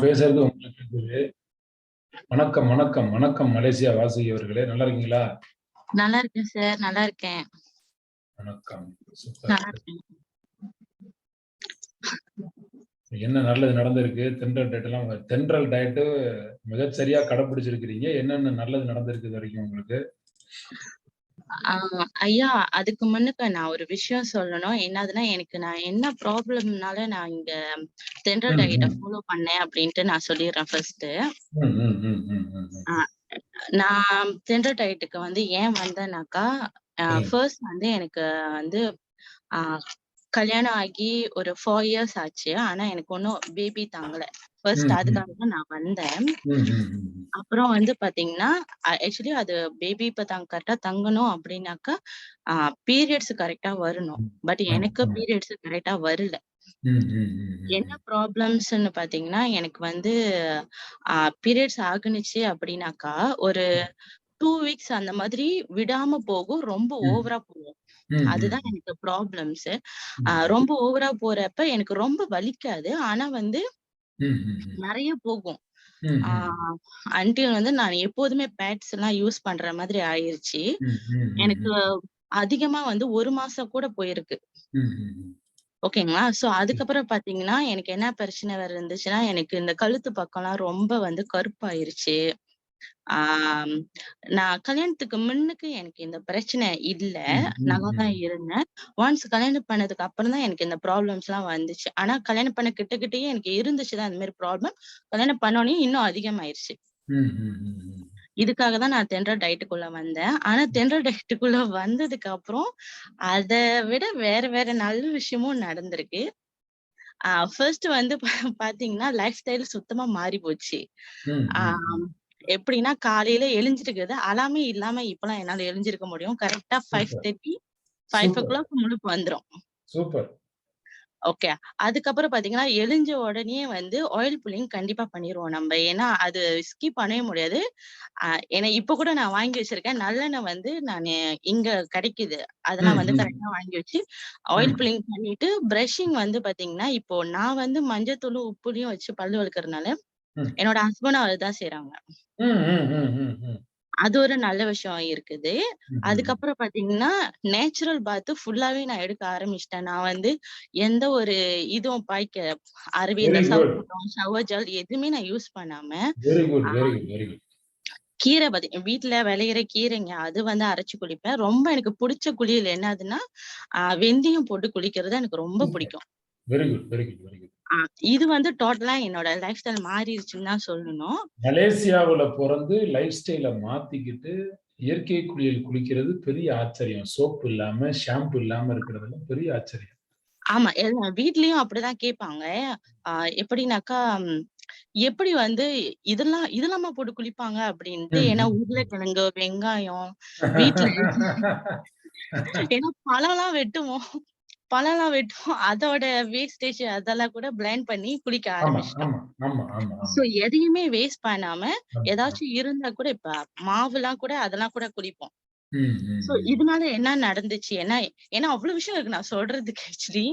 பேசுறது உங்களுக்கு கேக்குது. வணக்கம் வணக்கம் வணக்கம் மலேசியா வாசுகி அவர்களே, நல்லா இருக்கீங்களா? நல்லா இருக்கேன் சார், நல்லா இருக்கேன். வணக்கம். நல்லா இருக்கேன். என்ன நல்லது நடந்திருக்கு? தென்றல் டயட் மிகச் சரியா கடைபிடிச்சிருக்கிறீங்க. என்னென்ன நல்லது நடந்திருக்கு இது வரைக்கும் உங்களுக்கு? ஐயா, அதுக்கு முன்னுக்கு நான் ஒரு விஷயம் சொல்லணும். என்னதுன்னா, எனக்கு நான் என்ன ப்ராப்ளம்னால நான் இங்க தென்றல் டயட்ட ஃபாலோ பண்ணேன் அப்படின்ட்டு நான் சொல்லிடுறேன் ஃபர்ஸ்ட். நான் தென்றல் டயட்டுக்கு வந்து ஏன் வந்தேன்னாக்கா, ஃபர்ஸ்ட் வந்து எனக்கு வந்து கல்யாணம் ஆகி ஒரு 4 இயர்ஸ் ஆச்சு. ஆனா எனக்கு ஒன்னும் பேபி தங்கல. ஃபர்ஸ்ட் அதுக்காக தான் நான் வந்தேன். அப்புறம் வந்து பாத்தீங்கன்னா, ஆக்சுவலி அது பேபி இப்ப கரெக்டா தங்கணும் அப்படின்னாக்கா, பீரியட்ஸ் கரெக்டா வரணும். பட் எனக்கு பீரியட்ஸ் கரெக்டா வரல. என்ன ப்ராப்ளம்ஸ்ன்னு பாத்தீங்கன்னா, எனக்கு வந்து பீரியட்ஸ் ஆகுனுச்சு அப்படின்னாக்கா, ஒரு 2 வீக்ஸ் அந்த மாதிரி விடாம போகும். ரொம்ப ஓவரா போகும். அதுதான் எனக்கு ப்ராப்ளம்ஸ். ரொம்ப ஓவரா போறப்ப எனக்கு ரொம்ப வலிக்காது. ஆனா வந்து நிறைய போகும். அன்டில் வந்து நான் எப்போதுமே பேட்ஸ் எல்லாம் யூஸ் பண்ற மாதிரி ஆயிருச்சு. எனக்கு அதிகமா வந்து 1 மாசம் கூட போயிருக்கு. ஓகேங்களா? சோ அதுக்கப்புறம் பாத்தீங்கன்னா, எனக்கு என்ன பிரச்சனை வேற இருந்துச்சுன்னா, எனக்கு இந்த கழுத்து பக்கம்லாம் ரொம்ப வந்து கருப்பாயிருச்சு. நான் கல்யாணத்துக்கு முன்னுக்கு எனக்கு இந்த பிரச்சனை இல்ல. நல்லாதான் இருந்தேன். ஒன்ஸ் கல்யாணம் பண்ணதுக்கு அப்புறம் தான் எனக்கு இந்த ப்ராப்ளம்ஸ் எல்லாம் வந்துச்சு. ஆனா கல்யாணம் பண்ண கிட்டயே எனக்கு இருந்துச்சுதான் அந்த மாதிரி ப்ராப்ளம். கல்யாணம் பண்ணோனே இன்னும் அதிகமாயிருச்சு. இதுக்காக தான் நான் தென்றல் டயட்டுக்குள்ள வந்தேன். ஆனா தென்றல் டயட்டுக்குள்ள வந்ததுக்கு அப்புறம் அதை விட வேற நல்ல விஷயமும் நடந்திருக்கு. ஃபர்ஸ்ட் வந்து பாத்தீங்கன்னா, லைஃப் ஸ்டைல் சுத்தமா மாறி போச்சு. எப்படின்னா, காலையில எழுஞ்சிருக்கிறது அலாமே இல்லாம இப்பெல்லாம் என்னால எழுஞ்சிருக்க முடியும். கரெக்டா 5:30 5 o'clock முழிப்பு வந்துரும். சூப்பர். ஓகே. அதுக்கப்புறம் பாத்தீங்கன்னா, எழுஞ்ச உடனே வந்து ஆயில் புல்லிங் கண்டிப்பா பண்ணிருவோம் நம்ம. ஏன்னா அது ஸ்கிப் பண்ணவே முடியாது. ஏன்னா இப்ப கூட நான் வாங்கி வச்சிருக்கேன். நல்லெண்ணெய் வந்து நானு இங்க கிடைக்குது. அதெல்லாம் வந்து கரெக்டா வாங்கி வச்சு ஆயில் புல்லிங் பண்ணிட்டு, பிரஷிங் வந்து பாத்தீங்கன்னா, இப்போ நான் வந்து மஞ்சத்தூளும் உப்புலையும் வச்சு பல்லு வளர்க்கறதுனால என்னோட ஹஸ்பண்டும் அதுதான் செய்றாங்க. அது ஒரு நல்ல விஷயம் இருக்குது. அதுக்கப்புறம் பாத்தீங்கன்னா, நேச்சுரல் பாத் ஃபுல்லாவே நான் எடுக்க ஆரம்பிச்சிட்டேன். நான் வந்து எந்த ஒரு இதுவும் இந்த ஷவர் ஜெல் எதுவுமே நான் யூஸ் பண்ணாம, கீரை வீட்ல விளையிற கீரைங்க அது வந்து அரைச்சு குளிப்பேன். ரொம்ப எனக்கு புடிச்ச குளியல் என்னதுன்னா, வெந்தயம் போட்டு குளிக்கிறது எனக்கு ரொம்ப பிடிக்கும். இது வந்து டோட்டலா என்னோட லைஃப் ஸ்டைல் மாறிடுச்சுன்னு தான் சொல்லணும். மலேசியாவுல பிறந்து லைஃப் ஸ்டைல மாத்திக்கிட்டு இயற்கை குளியல் குளிக்கிறது பெரிய ஆச்சரியம். சோப்பு இல்லாம, ஷாம்பு இல்லாம இருக்கிறது பெரிய ஆச்சரியம். ஆமா, வீட்லயும் அப்படிதான் கேட்பாங்க. எப்படின்னாக்கா, எப்படி வந்து இதெல்லாமா போட்டு குளிப்பாங்க அப்படின்ட்டு. ஏன்னா உருளைக்கிழங்கு, வெங்காயம் வீட்ல ஏன்னா பழம்லாம் வெட்டுவோம். அதோட வேஸ்டேஜ் அதெல்லாம் கூட பிளெண்ட் பண்ணி குளிக்க ஆரம்பிச்சிட்டோம். சோ எதையுமே வேஸ்ட் பண்ணாம ஏதாச்சும் இருந்தா கூட இப்ப மாவுலாம் கூட அதெல்லாம் கூட குளிப்போம். சோ இதனால என்ன நடந்துச்சு? ஏன்னா அவ்வளவு விஷயம் இருக்கு நான் சொல்றதுக்கு ஆக்சுவலி.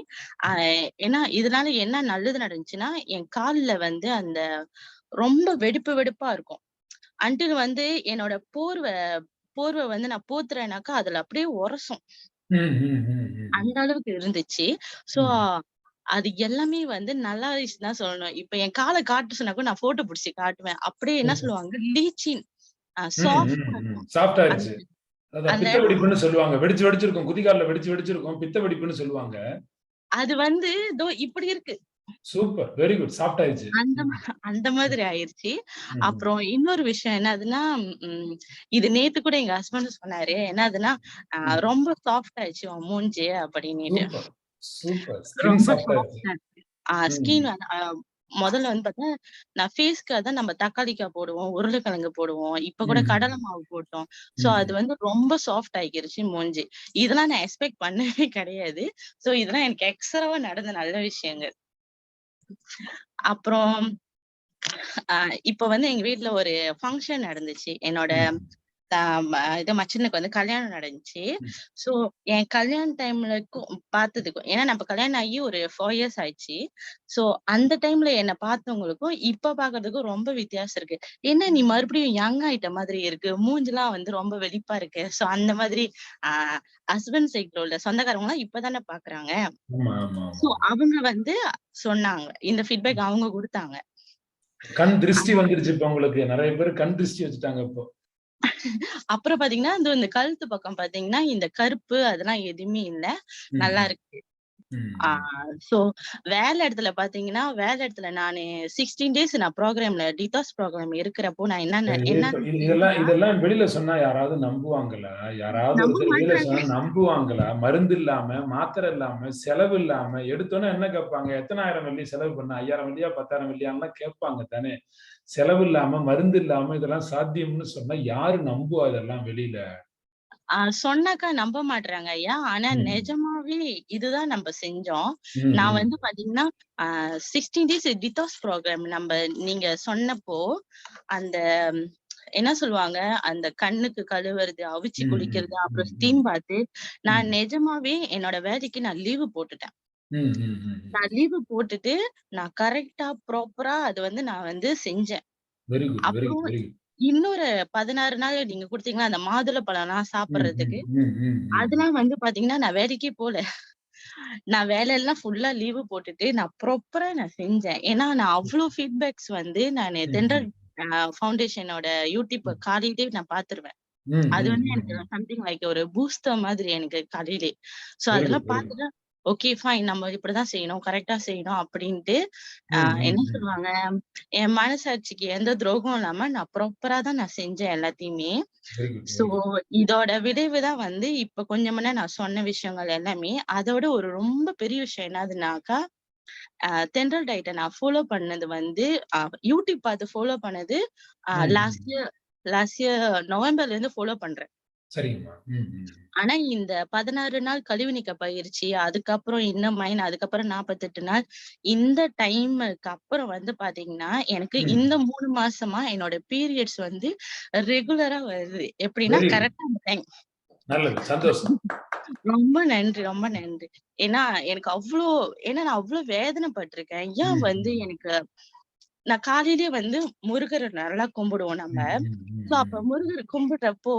ஏன்னா இதனால என்ன நல்லது நடந்துச்சுன்னா, என் கால்ல வந்து அந்த ரொம்ப வெடிப்பா இருக்கும். அன்டில் வந்து என்னோட போர்வை வந்து நான் போத்துறேனாக்கா அதுல அப்படியே உரசும். அந்த அளவுக்கு இருந்துச்சு. சோ அது எல்லாமே வந்து நல்லா இருந்துச்சுன்னு தான் சொல்லணும். இப்ப என் கால காட்ட சொன்னா கூட நான் போட்டோ புடிச்சு காட்டுவேன். அப்படியே என்ன சொல்லுவாங்க, லீச்சின் சாஃப்ட் ஆயிருச்சு. பித்த வெடிப்புன்னு சொல்லுவாங்க. வெடிச்சிருக்கும். குதிகால்ல வெடிச்சிருக்கும். பித்த வெடிப்புன்னு சொல்லுவாங்க. அது வந்து இப்படி இருக்கு. சூப்பர். Very good. சாஃப்ட் ஆயிருச்சு. அந்த மாதிரி ஆயிருச்சு. அப்புறம் இன்னொரு விஷயம் என்னதுன்னா, இது நேத்து கூட எங்க ஹஸ்பண்ட் சொன்னாரு. என்னதுன்னா, ரொம்ப சாஃப்ட் ஆயிடுச்சு உன் மூஞ்சி அப்படின்னுட்டு. சூப்பர். ரொம்ப சாஃப்டா ஸ்கின் முதல்ல வந்து பார்த்தா, நான் ஃபேஸ்க்கு அதான் நம்ம தக்காளிக்காய் போடுவோம், உருளைக்கிழங்கு போடுவோம். இப்ப கூட கடலை மாவு போட்டோம். சோ அது வந்து ரொம்ப சாஃப்ட் ஆகிருச்சு மூஞ்சி. இதெல்லாம் நான் எக்ஸ்பெக்ட் பண்ணவே கிடையாது. சோ இதெல்லாம் எனக்கு எக்ஸ்ட்ராவா நடந்த நல்ல விஷயங்கள். அப்புறம் இப்ப வந்து எங்க வீட்ல ஒரு ஃபங்ஷன் நடந்துச்சு. என்னோட இது மச்சனுக்கு வந்து கல்யாணம் நடந்துச்சு. சோ என் கல்யாண டைம்லக்கும் பார்த்ததுக்கும், ஏன்னா நம்ம கல்யாணம் ஆகி ஒரு 4 இயர்ஸ் ஆயிடுச்சு. சோ அந்த டைம்ல என்ன பார்த்தவங்களுக்கும் இப்ப பாக்குறதுக்கும் ரொம்ப வித்தியாசம் இருக்கு. என்ன நீ மறுபடியும் யங் ஆயிட்ட மாதிரி இருக்கு, மூஞ்சிலாம் வந்து ரொம்ப வெளிப்பா இருக்கு. சோ அந்த மாதிரி ஹஸ்பண்ட் சைட்ல உள்ள சொந்தக்காரங்க எல்லாம் இப்பதானே பாக்குறாங்க. சோ அவங்க வந்து சொன்னாங்க, இந்த ஃபீட்பேக் அவங்க கொடுத்தாங்க. கண் திருஷ்டி வந்துருச்சு இப்ப உங்களுக்கு. நிறைய பேர் கண் திருஷ்டி வச்சுட்டாங்க இப்போ. அப்புறம் பாத்தீங்கன்னா இந்த கழுத்து பக்கம் பாத்தீங்கன்னா இந்த கருப்பு அதெல்லாம் எதுவுமே இல்ல, நல்லா இருக்கு. சோ வேலை இடத்துல பாத்தீங்கன்னா, வேலை இடத்துல நானு 16 டேஸ் நான் ப்ரோக்ராம்ல டிடாக்ஸ் ப்ரோக்ராம் இருக்கிறப்போ நான் இதெல்லாம் வெளியில சொன்னா யாராவது நம்புவாங்களா? யாராவது ஒருத்தர் வெளியில சொன்னா நம்புவாங்களா? மருந்து இல்லாம, மாத்திரை இல்லாம, செலவு இல்லாம எடுத்தோன்னே என்ன கேட்பாங்க? எத்தனை ஆயிரம் வெள்ளி செலவு பண்ண? 5000 வெள்ளியா 10,000 வெள்ளியான்லாம் கேட்பாங்க தானே. செலவு இல்லாம, மருந்து இல்லாம இதெல்லாம் சாத்தியம்னு சொன்னா யாரு நம்புவா இதெல்லாம் வெளியில? சொன்னாக்கா நம்ப மாட்றாங்க ஐயா. ஆனா நிஜமாவே இதுதான் நம்ம செஞ்சோம். நான் வந்து பாத்தீங்கன்னா 16 டேஸ் டிடாக்ஸ் ப்ரோக்ராம் நீங்க சொன்னப்போ அந்த என்ன சொல்லுவாங்க, அந்த கண்ணுக்கு கழுவுறது, அவிச்சு குளிக்கிறது, அப்புறம் ஸ்டீம் பாத்து, நான் நிஜமாவே என்னோட வேலைக்கு நான் லீவு போட்டுட்டேன். நான் லீவு போட்டுட்டு நான் கரெக்டா ப்ராப்பரா அது வந்து நான் வந்து செஞ்சேன். அப்புறம் இன்னொரு 16 நாள் நீங்க குடுத்தீங்களா அந்த மாதுளை பழம்லாம் சாப்பிடுறதுக்கு, அதெல்லாம் வந்து பாத்தீங்கன்னா நான் வேலைக்கே போல. நான் வேலையெல்லாம் ஃபுல்லா லீவு போட்டுட்டு நான் ப்ராப்பரா நான் செஞ்சேன். ஏன்னா நான் அவ்ளோ ஃபீட்பேக்ஸ் வந்து நானு தென்றல் ஃபவுண்டேஷனோட யூடியூப் காலையிலே நான் பாத்துருவேன். அது வந்து எனக்கு சம்திங் லைக் ஒரு பூஸ்டர் மாதிரி எனக்கு காலையிலே. சோ அதெல்லாம் பாத்துட்டு ஓகே ஃபைன், நம்ம இப்படிதான் செய்யணும், கரெக்டா செய்யணும் அப்படின்ட்டு என்ன சொல்லுவாங்க, என் மனசாட்சிக்கு எந்த துரோகம் இல்லாம நான் ப்ராப்பரா தான் நான் செஞ்சேன் எல்லாத்தையுமே. சோ இதோட விளைவுதான் வந்து இப்ப கொஞ்சம் முன்ன நான் சொன்ன விஷயங்கள் எல்லாமே. அதோட ஒரு ரொம்ப பெரிய விஷயம் என்னதுனாக்கா, தென்றல் டயட்ட நான் ஃபாலோ பண்ணது வந்து யூடியூப் பார்த்து ஃபாலோ பண்ணது லாஸ்ட் இயர் நவம்பர்ல இருந்து ஃபாலோ பண்றேன். சரிங்கம்மா. ஆனா இந்த 16 நாள் கழிவு நீக்க பயிற்சி, அதுக்கப்புறம் இன்னும் அதுக்கப்புறம் 48 நாள், இந்த டைமுக்கு அப்புறம் வந்து பாத்தீங்கன்னா, எனக்கு இந்த 3 மாசமா என்னோட பீரியட்ஸ் வந்து ரெகுலரா வருது. எப்படின்னா கரெக்டா அந்த டைம். நல்லது, சந்தோஷம். ரொம்ப நன்றி, ரொம்ப நன்றி. ஏன்னா எனக்கு ஏன்னா நான் அவ்ளோ வேதனைப்பட்டிருக்கேன். ஏன் வந்து எனக்கு நான் காலையிலேயே வந்து முருகரை நல்லா கும்பிடுவோம் நம்ம. சோ அப்ப முருகர் கும்பிடுறப்போ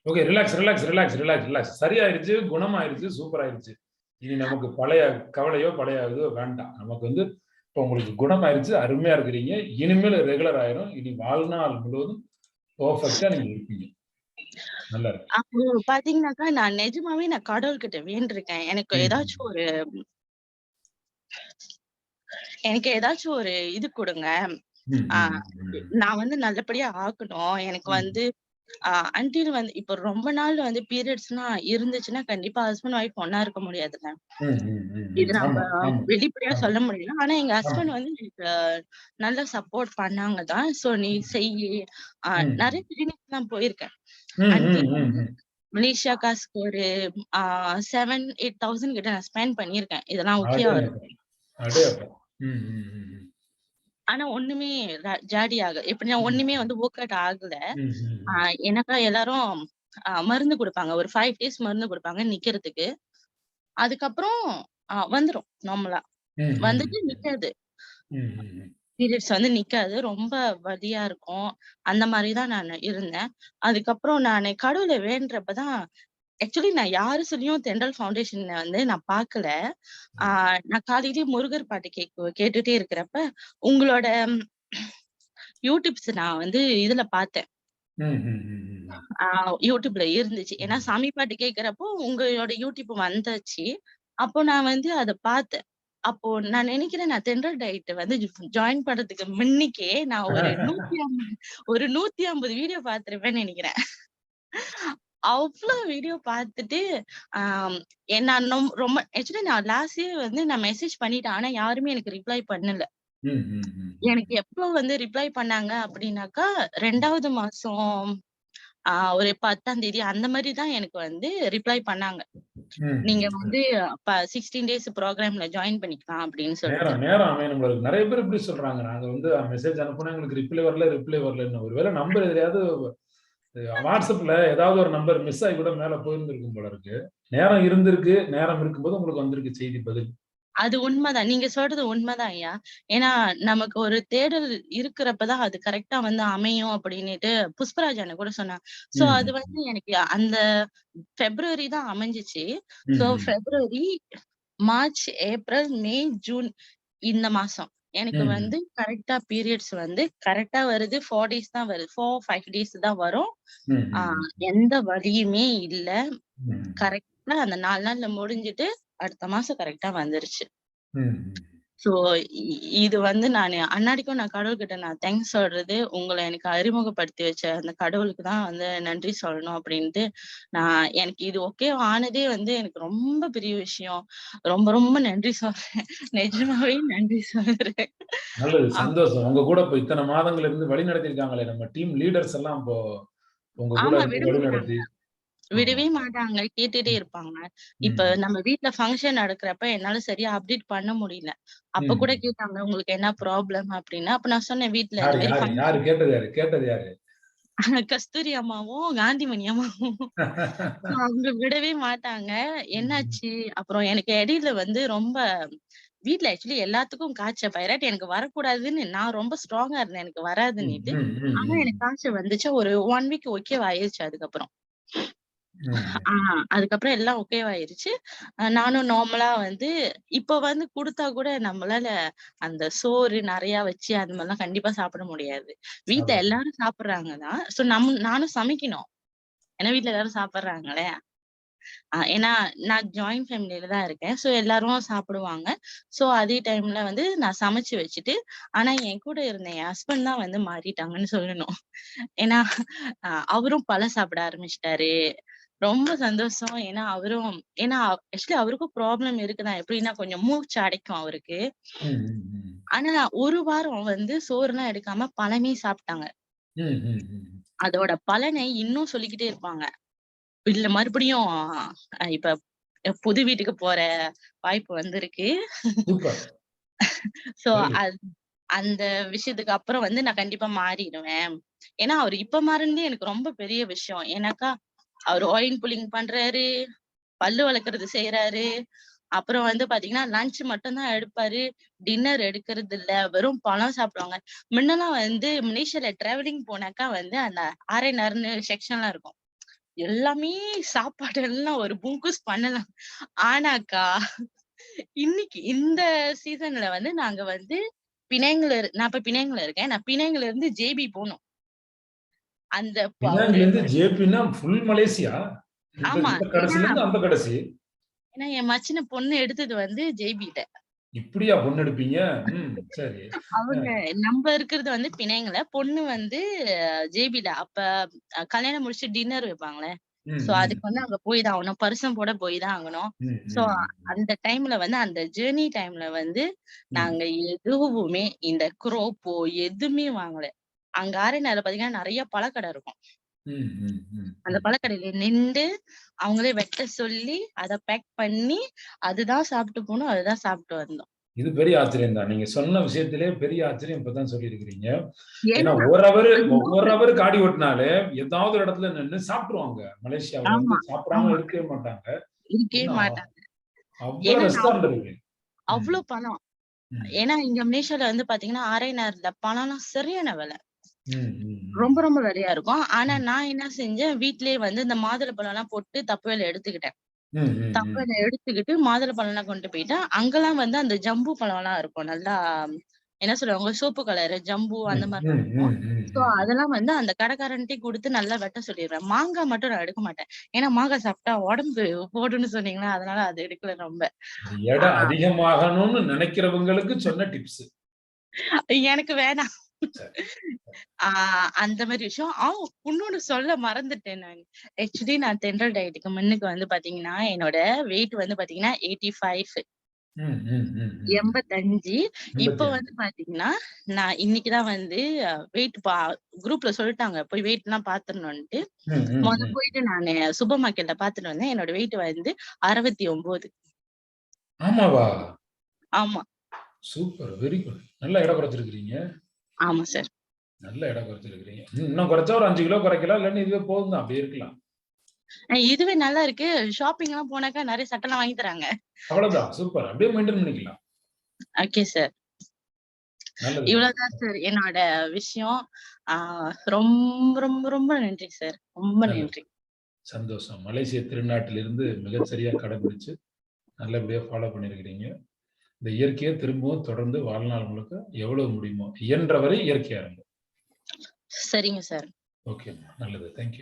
ஓகே, ரிலாக்ஸ். சரியாயிருச்சு, குணமாயிருச்சு, சூப்பர் ஆயிருச்சு. இனி நமக்கு பழைய கவலையோ, பழைய இதோ வேண்டாம். நமக்கு வந்து இப்ப உங்களுக்கு குணமாயிருச்சு, அருமையா இருக்கிறீங்க. இனிமேல் ரெகுலர் ஆயிரும். இனி வாழ்நாள் முழுவதும் பெர்ஃபெக்ட்டா நீங்க இருப்பீங்க. நல்லா இருக்கு. அப்போ பாத்தீங்கன்னாக்கா, நான் நிஜமாவே கடவுள்கிட்ட வேண்டிருக்கேன். எனக்கு ஏதாச்சும் ஒரு இது குடுங்க. நான் வந்து நல்லபடியா ஆக்கணும். எனக்கு வந்து அன்டில் வந்து இப்ப ரொம்ப நாள் வந்து பீரியட்ஸ்லாம் இருந்துச்சுன்னா, கண்டிப்பா ஹஸ்பண்ட் ஒய்ஃப் ஒண்ணா இருக்க முடியாதுல்ல. இது நம்ம வெளிப்படையா சொல்ல முடியல. ஆனா எங்க ஹஸ்பண்ட் வந்து எனக்கு நல்ல சப்போர்ட் பண்ணாங்க தான். சோ நீ செய்யி. நிறைய கிளினிக்லாம் போயிருக்கேன். அன்டில் வந்து மலேசியா காசுக்கு ஒரு 7,000-8,000 கிட்ட நான் ஸ்பெண்ட் பண்ணியிருக்கேன். இதெல்லாம் ஓகேவா இருக்கு. ஆனா ஒண்ணுமே ஜாடி ஆகல. எப்படின்னா ஒண்ணுமே வந்து ஒர்க் அவுட் ஆகல. எனக்கா எல்லாரும் மருந்து குடுப்பாங்க. ஒரு 5 டேஸ் மருந்து குடுப்பாங்க நிக்கிறதுக்கு. அதுக்கப்புறம் வந்துரும் நார்மலா. வந்துட்டு நிக்காது. பீரியட்ஸ் வந்து நிக்காது. ரொம்ப வலியா இருக்கும். அந்த மாரிதான் நான் இருந்தேன். அதுக்கப்புறம் நானு கடவுள வேண்டுறப்பதான் ஆக்சுவலி நான் யாரு சொல்லியும் தென்றல் ஃபவுண்டேஷன்ல வந்து நான் பாக்கல. நான் காலையிலேயே முருகர் பாட்டு கேட்டுட்டே இருக்கிறப்ப, உங்களோட யூடியூப்ஸ் நான் வந்து இதுல பார்த்தேன். யூடியூப்ல இருந்துச்சு. ஏன்னா சாமி பாட்டு கேட்கிறப்போ உங்களோட யூடியூப் வந்துச்சு. அப்போ நான் வந்து அத பார்த்தேன். அப்போ நான் நினைக்கிறேன், நான் தென்றல் டயட் வந்து ஜாயின் பண்றதுக்கு முன்னிக்கே நான் ஒரு 150 வீடியோ பார்த்திருப்பேன்னு நினைக்கிறேன். அவ்வளவு வீடியோ பார்த்துட்டு நான் ரொம்ப ஆக்சுவலி நான் லாஸ்ட் இயர் வந்து நான் மெசேஜ் பண்ணிட்டேன். ஆனா யாருமே எனக்கு ரிப்ளை பண்ணல. எனக்கு எப்போ வந்து ரிப்ளை பண்ணாங்க அப்படின்னாக்கா 2வது மாசம் ஒரு 10ஆம் தேதி அந்த மாதிரிதான் எனக்கு வந்து ரிப்ளை பண்ணாங்க. நீங்க வந்து 16 டேஸ் ப்ரோக்ராம்ல ஜாயின் பண்ணிக்கலாம் அப்படின்னு சொல்லிட்டு. நேரம் அமையணும். நிறைய பேர் இப்படி சொல்றாங்க. நாங்க வந்து மெசேஜ் அனுப்புனா எங்களுக்கு ரிப்ளை வரலன்னு. ஒருவேளை நம்பர் எதையாவது வாட்ஸ்அப்ல ஏதாவது ஒரு நம்பர் மிஸ் ஆகி கூட மேல போயிருந்திருக்கும் போல இருக்கு. நேரம் இருந்திருக்கு, நேரம் இருக்கும்போது உங்களுக்கு வந்திருக்கு செய்தி பதில். அது உண்மைதான். நீங்க சொல்றது உண்மைதான் ஐயா. ஏன்னா, நமக்கு ஒரு தேடல் இருக்கிறப்பதான் அது கரெக்ட்டா வந்து அமையும் அப்படின்னுட்டு புஷ்பராஜ் அண்ணன் கூட சொன்னாங்க. சோ அது ம். வந்து எனக்கு அந்த பிப்ரவரி தான் அமைஞ்சுச்சு. சோ ம். பிப்ரவரி, மார்ச், ஏப்ரல், மே, ஜூன் இந்த மாசம். எனக்கு ம். வந்து கரெக்ட்டா பீரியட்ஸ் வந்து கரெக்ட்டா வருது. 4 டேஸ் தான் வருது. 4, 5 டேஸ் தான் வரும். ம். ஆ ம். எந்த வலியுமே இல்ல. ம். கரெக்ட்டா அந்த 4 நாள்ல முடிஞ்சுட்டு, அடுத்த மாசம் கரெக்ட்டா வந்துருச்சு. ம். சோ இது வந்து நானு அன்னாடிக்கும் நான் கடவுள்கிட்ட நான் தேங்க்ஸ் சொல்றது, உங்கள எனக்கு அறிமுகப்படுத்தி வச்ச அந்த கடவுளுக்கு தான் வந்து நன்றி சொல்லணும் அப்டின்ட்டு, எனக்கு இது ஓகே ஆனதே வந்து எனக்கு ரொம்ப பெரிய விஷயம். ரொம்ப ரொம்ப நன்றி சொல்றேன். நிஜமாவே நன்றி சொல்றேன். நல்லது, ஆ சந்தோஷம். உங்க கூட இப்ப இத்தன மாதங்கள் இருந்து வழி நடத்திருக்காங்களே நம்ம டீம் லீடர்ஸ் எல்லாம் இப்போ உங்க கூட ஆமா இருந்து விட வழி மாட்டாங்க. நடத்தி. ஆமா. விடவே மாட்டாங்க. கேட்டுட்டே ம். இருப்பாங்க. இப்ப ம். நம்ம வீட்ல ஃபங்ஷன் நடக்கிறப்ப என்னால சரியா அப்டேட் பண்ண முடியல. அப்ப கூட ம். கேட்டாங்க, "உங்களுக்கு என்ன ப்ராப்ளம்?" அப்டின்னு. அப்ப நான் சொன்னேன், "வீட்ல இந்த யாரு மாரி யாரு யாரு ஃபங்ஷன்." கேட்டது யாரு? கேட்டது யாரு? கஸ்தூரி அம்மாவும், காந்திமணி அம்மாவும். அவங்க விடவே மாட்டாங்க. ம். என்னாச்சு? அப்புறம் எனக்கு இடையில வந்து ரொம்ப வீட்ல ஆக்சுவலி எல்லாத்துக்கும் காய்ச்சல். வைராட்டி எனக்கு வரக்கூடாதுன்னு நான் ரொம்ப ஸ்ட்ராங்கா இருந்தேன். எனக்கு ம். வராதுன்னிட்டு. ம். ம். ஆனா ம். எனக்கு காய்ச்சல் வந்துச்சு. ஒரு 1 வீக் ஓகேவா ஆயிருச்சு அதுக்கப்புறம். ம். ஆ அதுக்கப்புறம் எல்லாம் ஓகேவாயிருச்சு. நானும் நார்மலா வந்து இப்ப வந்து குடுத்தா கூட நம்மளால அந்த சோறு நெறையா வச்சு அந்த மாரிலாம் கண்டிப்பா சாப்பிட முடியாது. வீட்ல சாப்பிடுங்க. எல்லாரும் சாப்பிடுறாங்க தான். சோ நானும் சமைக்கணும். ஏன்னா வீட்ல எல்லாரும் சாப்பிடுறாங்களே. ஏன்னா நான் ஜாயிண்ட் ஃபேமிலில தான் இருக்கேன். சோ எல்லாரும் சாப்பிடுவாங்க. சோ அதே டைம்ல வந்து நான் சமைச்சு வச்சுட்டு, ஆனா என் கூட இருந்த என் ஹஸ்பண்ட் தான் வந்து மாறிட்டாங்கன்னு சொல்லணும். ஏன்னா அவரும் பழம் சாப்பிட ஆரம்பிச்சுட்டாரு. ரொம்ப சந்தோஷம். ஏன்னா ஆக்சுவலி அவருக்கும் ப்ராப்ளம் இருக்குதான். எப்படின்னா கொஞ்சம் மூச்சு அடைக்கும் அவருக்கு. ம். ம். ம். ஆனா 1 வாரம் வந்து சோறுலாம் எடுக்காம பழமே சாப்பிட்டாங்க. ம். ம். ம். அதோட பலனை இன்னும் சொல்லிக்கிட்டே இருப்பாங்க. இல்ல மறுபடியும் இப்ப புது வீட்டுக்கு போற வாய்ப்பு வந்திருக்கு. சூப்பர். So very good. அந்த விஷயத்துக்கு அப்புறம் வந்து நான் கண்டிப்பா மாறிடுவேன். ஏன்னா அவரு இப்ப மாறுனதே எனக்கு ரொம்ப பெரிய விஷயம். ஏன்னாக்கா அவரு ஆயில் புல்லிங் பண்றாரு, பல்லு வளர்க்கறது செய்றாரு. அப்புறம் வந்து பாத்தீங்கன்னா, லஞ்ச் மட்டும் தான் எடுப்பாரு. டின்னர் எடுக்கறது இல்ல. வெறும் பழம் சாப்பிடுவாங்க. முன்னலாம் வந்து மலேசியால டிராவலிங் போனாக்கா வந்து அந்த ஆர்&ஆர்ன்னு செக்ஷன்லாம் இருக்கும். எல்லாமே சாப்பாடு எல்லாம் ஒரு பூக்கூஸ் பண்ணலாம். ஆனாக்கா, இன்னைக்கு இந்த சீசன்ல வந்து நாங்க வந்து நான் இப்ப பினாங்ல இருக்கேன். நான் பினாங்ல இருந்து ஜேபி போனோம். அந்த ஒரு பினாங்லேருந்து ஜேபின்னா ஃபுல் மலேசியா? ஆமா. இந்த ஏன்னா கடைசில இருந்து அந்த கடைசி. ஏன்னா என் மச்சின பொண்ணு எடுத்தது வந்து ஜேபில. இப்படியா பொண்ணு எடுப்பீங்க? ம். சரி. அ. அவங்க நம்ப இருக்கிறது வந்து பினாங்ல. பொண்ணு வந்து ஜேபில. அப்ப கல்யாணம் முடிச்சுட்டு டின்னர் வைப்பாங்கல்ல. ம். சோ ம். அதுக்கு வந்து அங்க போய் தான் ஆகணும். பரிசம் போட போய் தான் ஆகணும். ம். சோ ம். அந்த டைம்ல வந்து அந்த ஜர்னி டைம்ல வந்து ம். நாங்க எதுவுமே இந்த குரோப்போ எதுவுமே வாங்கல. அங்க ஆரண்யால பாத்தீங்கன்னா நெறைய பழக்கடை இருக்கும். ம். ம். ம். அந்த ம். பழக்கடையில நிண்டு அவங்களே வெட்ட சொல்லி அத பேக் பண்ணி அதுதான் சாப்பிட்டு போனோம். அதுதான் சாப்பிட்டு வந்தோம். இது பெரிய ஆச்சரியம் தான். நீங்க சொன்ன விஷயத்திலே பெரிய ஆச்சரியம் இப்பதான் சொல்லியிருக்கிறீங்க. ஏன்னா ஏன்னா அது ஒரு லோக்கல். ஹவர் காடி ஓட்டுனாலே ஏதாவது ஒரு இடத்துல நின்னு சாப்பிட்டுருவாங்க. மலேசியாவுல வந்து ஆமா, சாப்பிடாம ஆமா. இருக்கவே மாட்டாங்க. இருக்கவே ஏன்னா மாட்டாங்க. அவ்வளவு ஏன்னா ரெஸ்டாரண்ட் இருக்கு. ம். அவ்ளோ பணம். ம். ஏன்னா இங்க மலேசியால வந்து பாத்தீங்கன்னா, ஆர்&ஆர்ல பணம்லாம் சரியான விலை. ம். ம். ரொம்ப ரொம்ப விலையா இருக்கும். ஆனா ம். நான் என்ன செஞ்சேன், வீட்லயே வந்து இந்த மாதுளப்பழம்லாம் போட்டு தப்பையில எடுத்துக்கிட்டேன். ம். ம். ம். தப்பையில எடுத்துக்கிட்டு மாதுளப்பழம்லாம் கொண்டு போயிட்டேன். அங்கலாம் வந்து அந்த ஜம்பு பழம்லாம் இருக்கும். நல்லா என்ன சொல்லுவாங்க, சோப்பு கலரு ஜம்பு ம். அந்த மாரிலாம் ம். இருக்கும். ம். ம். ஸோ ம். அதெல்லாம் வந்து அந்த கடைக்காரன்ட்டயே குடுத்து நல்லா வெட்ட சொல்லிருவேன். மாங்கா மட்டும் நான் எடுக்க மாட்டேன். ஏன்னா மாங்காய் சாப்பிட்டா உடம்பு போடும்னு சொன்னீங்களா, அதனால அது எடுக்கல ரொம்ப. அது ஆ எடை அதிகமாகணும்னு நினைக்கிறவங்களுக்கு சொன்ன டிப்ஸ். எனக்கு வேணாம். சரி. ஆ அந்த மாரி விஷயம். இன்னொன்னு சொல்ல மறந்துட்டேன் நானு. ஆக்சுவலி நான் தென்றல் டயட்டுக்கு முன்னுக்கு வந்து பாத்தீங்கன்னா, என்னோட வெயிட் வந்து பாத்தீங்கன்னா 85. ம். ம். ம். ம். 85. இப்ப 85. வந்து பாத்தீங்கன்னா, நான் இன்னைக்கு தான் வந்து வெயிட் குரூப்ல சொல்ட்டாங்க. போய் வெயிட்லாம் பாத்துரணுன்ட்டு. ம். ம். ம். போயிட்டு நானு சூப்பர் மார்க்கெட்ல பாத்துட்டு வந்தேன். என்னோட வெயிட் வந்து 69. ஆமாவா? ஆமா, சூப்பர். Very good. நல்லா எடை குறைச்சிருக்கிறீங்க. ஆமா சார். நல்ல எடை குறைச்சிருக்கிறீங்க. இன்னும் குறைச்சா ஒரு 5 கிலோ குறைக்கலாம். இல்லன்னா இதுவே போதும் தான். அப்படியே இருக்கலாம். இதுவே நல்லா இருக்கு. ஷாப்பிங் எல்லாம் போனாக்கா நிறைய சட்டைலாம் வாங்கி தராங்க. அவ்வளவுதான். சூப்பர். அப்படியே மெயின்டைன் பண்ணிக்கலாம். Okay sir. நல்லது. இவ்வளவுதான் சார் என்னோட விஷயம். ரொம்ப ரொம்ப ரொம்ப நன்றி சார். ரொம்ப நன்றி. சந்தோஷம். மலேசிய திருநாட்டிலிருந்து மிகச்சரியா கடைபிடிச்சு நல்லபடியா ஃபாலோ பண்ணியிருக்கிறீங்க. இந்த இயற்கையை திரும்பவும் தொடர்ந்து வாழ்நாள் முழுக்க எவ்வளவு முடியுமோ இயன்ற வரை இயற்கையா இருங்க. சரிங்க சார். ஓகேம்மா. நல்லது. Thank you.